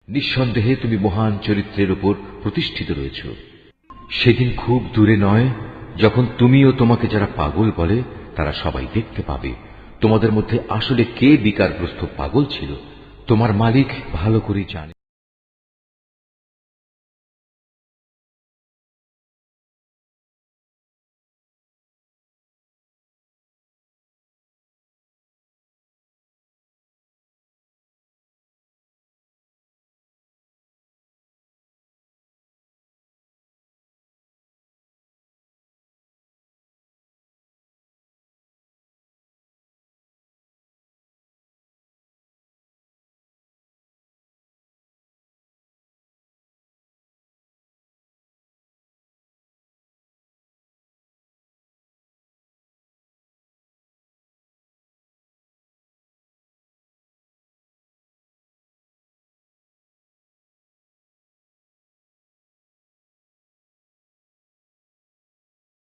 নিঃসন্দেহে তুমি মহান চরিত্রের উপর প্রতিষ্ঠিত রয়েছ। সেদিন খুব দূরে নয় যখন তুমি ও তোমাকে যারা পাগল বলে তারা সবাই দেখতে পাবে তোমাদের মধ্যে আসলে কে বিকারগ্রস্ত পাগল ছিল। তোমার মালিক ভালো করে জানে।